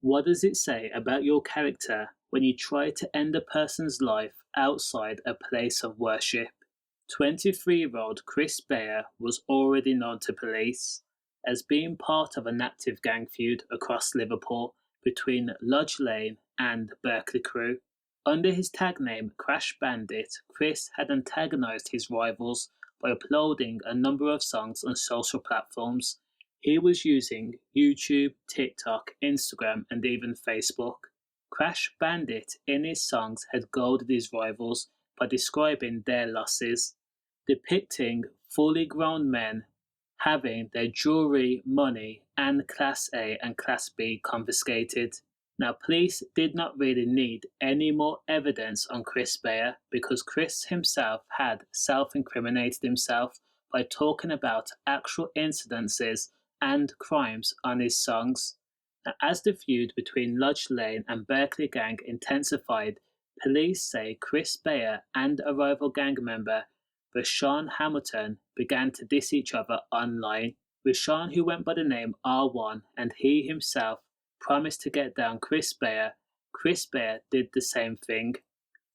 What does it say about your character when you try to end a person's life outside a place of worship? 23-year-old Chris Beya was already known to police as being part of an active gang feud across Liverpool between Lodge Lane and Berkley crew. Under his tag name Crashbandit, Chris had antagonised his rivals by uploading a number of songs on social platforms. He was using YouTube, TikTok, Instagram and even Facebook. Crashbandit in his songs had goaded his rivals by describing their losses, depicting fully grown men having their jewellery, money and Class A and Class B confiscated. Now police did not really need any more evidence on Chris Beya because Chris himself had self-incriminated himself by talking about actual incidences and crimes on his songs. Now, as the feud between Lodge Lane and Berkley gang intensified, police say Chris Beya and a rival gang member, Rashan, began to diss each other online. Rashan, who went by the name R1, and he himself promised to get down Chris Beya. Chris Beya did the same thing.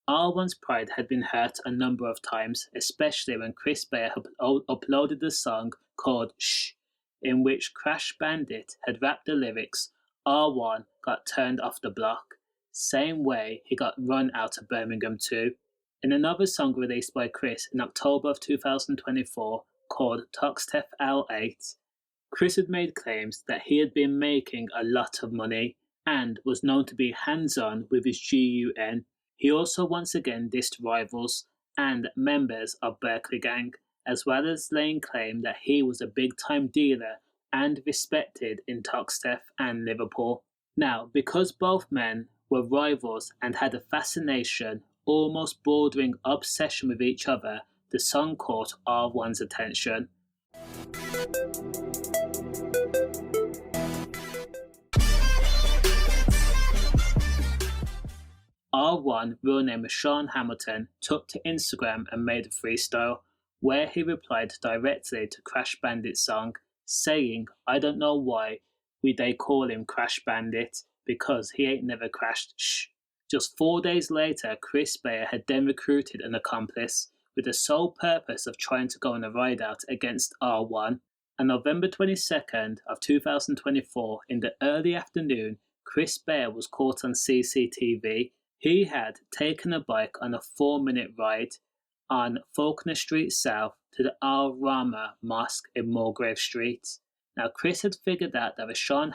R1's pride had been hurt a number of times, especially when Chris Beya had uploaded a song called Shh, in which Crashbandit had rapped the lyrics. R1 got turned off the block, same way he got run out of Birmingham too. In another song released by Chris in October of 2024 called Toxtef L8, Chris had made claims that he had been making a lot of money and was known to be hands-on with his GUN. He also once again dissed rivals and members of Berkley gang, as well as laying claim that he was a big-time dealer and respected in Toxtef and Liverpool. Now, because both men were rivals and had a fascination, almost bordering obsession with each other, the song caught R1's attention. R1, real name Rashan, took to Instagram and made a freestyle, where he replied directly to Crashbandit's song, saying, "I don't know why they call him Crash Bandit, because he ain't never crashed, shh." Just 4 days later, Chris Beya had then recruited an accomplice with the sole purpose of trying to go on a ride-out against R1. On November 22nd of 2024, in the early afternoon, Chris Beya was caught on CCTV. He had taken a bike on a 4-minute ride on Faulkner Street South to the Al Rama Mosque in Mulgrave Street. Now, Chris had figured out that Rashan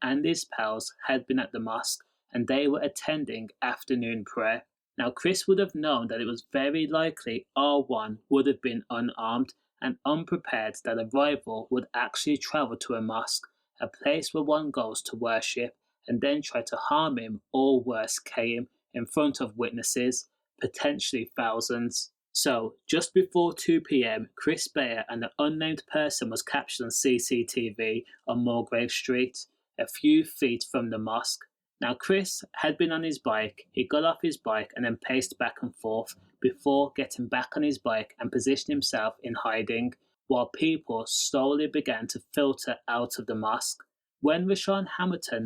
and his pals had been at the mosque and they were attending afternoon prayer. Now, Chris would have known that it was very likely R1 would have been unarmed and unprepared that a rival would actually travel to a mosque, a place where one goes to worship, and then try to harm him or worse, kill him in front of witnesses, potentially thousands. So, just before 2 p.m, Chris Beya and an unnamed person was captured on CCTV on Mulgrave Street, a few feet from the mosque. Now, Chris had been on his bike. He got off his bike and then paced back and forth before getting back on his bike and positioning himself in hiding, while people slowly began to filter out of the mosque. When Rashan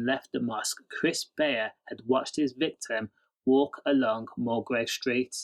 left the mosque, Chris Beya had watched his victim walk along Mulgrave Street.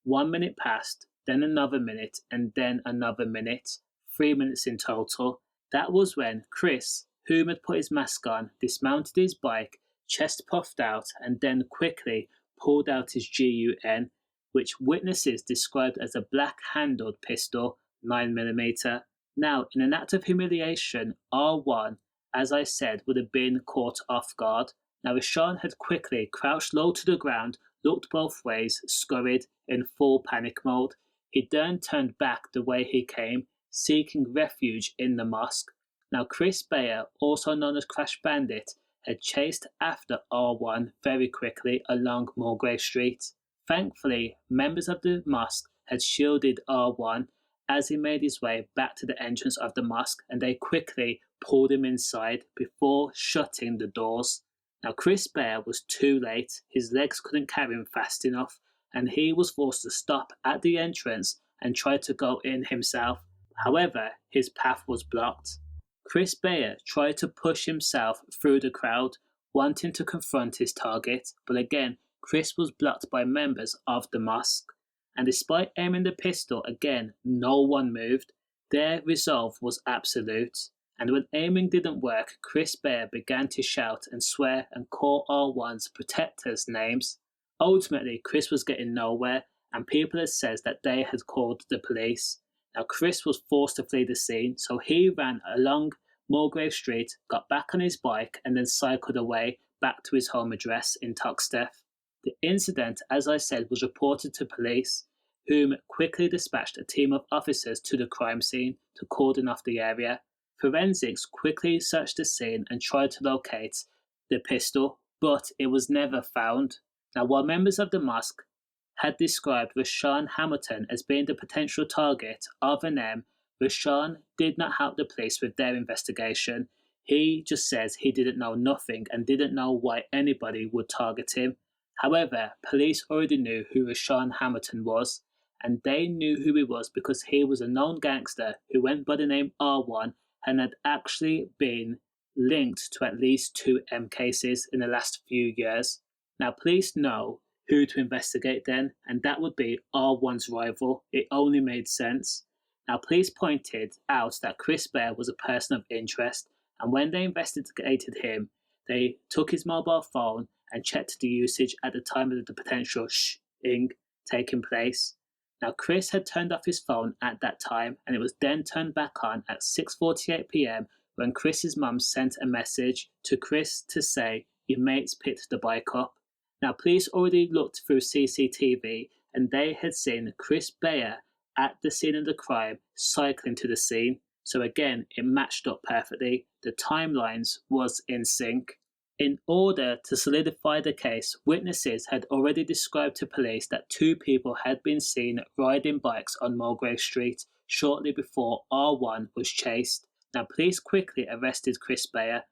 1 minute passed, then another minute, and then another minute. 3 minutes in total. That was when Chris, whom had put his mask on, dismounted his bike, chest puffed out, and then quickly pulled out his GUN, which witnesses described as a black-handled pistol, 9mm. Now, in an act of humiliation, R1, as I said, would have been caught off guard. Now, Rashan had quickly crouched low to the ground, looked both ways, scurried in full panic mode. He then turned back the way he came, seeking refuge in the mosque. Now, Chris Beya, also known as Crashbandit, had chased after R1 very quickly along Mulgrave Street. Thankfully, members of the mosque had shielded R1 as he made his way back to the entrance of the mosque, and they quickly pulled him inside before shutting the doors. Now, Chris Beya was too late. His legs couldn't carry him fast enough, and he was forced to stop at the entrance and try to go in himself. However, his path was blocked. Chris Beya tried to push himself through the crowd, wanting to confront his target, but again, Chris was blocked by members of the mosque. And despite aiming the pistol again, no one moved. Their resolve was absolute. And when aiming didn't work, Chris Beya began to shout and swear and call R1's protectors names. Ultimately, Chris was getting nowhere, and people had said that they had called the police. Now, Chris was forced to flee the scene, so he ran along Mulgrave Street, got back on his bike, and then cycled away back to his home address in Toxteth. The incident, as I said, was reported to police, whom quickly dispatched a team of officers to the crime scene to cordon off the area. Forensics quickly searched the scene and tried to locate the pistol, but it was never found. Now, while members of the mosque had described Rashan Hamilton as being the potential target of an M, Rashan did not help the police with their investigation. He just says he didn't know nothing and didn't know why anybody would target him. However, police already knew who Rashan Hamilton was, and they knew who he was because he was a known gangster who went by the name R1 and had actually been linked to at least 2 M cases in the last few years. Now, police know who to investigate then, and that would be R1's rival. It only made sense. Now, police pointed out that Chris Beya was a person of interest, and when they investigated him, they took his mobile phone and checked the usage at the time of the potential shhhing taking place. Now, Chris had turned off his phone at that time, and it was then turned back on at 6:48 p.m. when Chris's mum sent a message to Chris to say, "Your mates picked the bike up." Now, police already looked through CCTV, and they had seen Chris Beya at the scene of the crime cycling to the scene. So again, it matched up perfectly. The timelines was in sync. In order to solidify the case, witnesses had already described to police that 2 people had been seen riding bikes on Mulgrave Street shortly before R1 was chased. Now, police quickly arrested Chris Beya.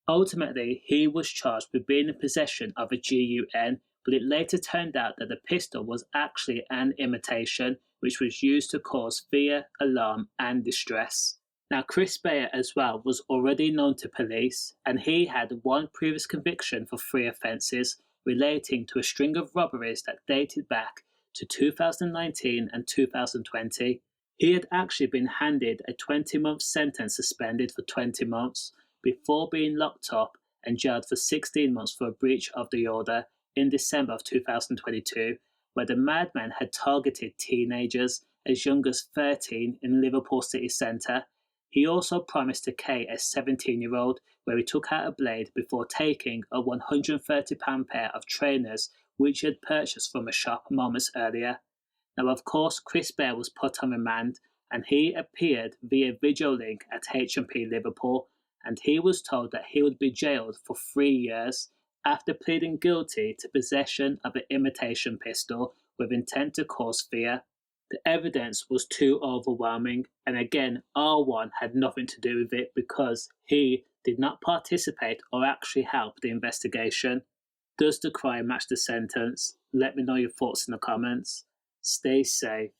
Ultimately, he was charged with being in possession of a gun, but it later turned out that the pistol was actually an imitation, which was used to cause fear, alarm, and distress. Now, Chris Beya as well was already known to police, and he had 1 previous conviction for 3 offences relating to a string of robberies that dated back to 2019 and 2020. He had actually been handed a 20-month sentence suspended for 20 months before being locked up and jailed for 16 months for a breach of the order in December of 2022, where the madman had targeted teenagers as young as 13 in Liverpool city centre. He also promised to Kay, a 17-year-old, where he took out a blade before taking a £130 pair of trainers which he had purchased from a shop moments earlier. Now, of course, Chris Beya was put on remand, and he appeared via video link at H&P Liverpool, and he was told that he would be jailed for 3 years after pleading guilty to possession of an imitation pistol with intent to cause fear. The evidence was too overwhelming, and again, R1 had nothing to do with it because he did not participate or actually help the investigation. Does the crime match the sentence? Let me know your thoughts in the comments. Stay safe.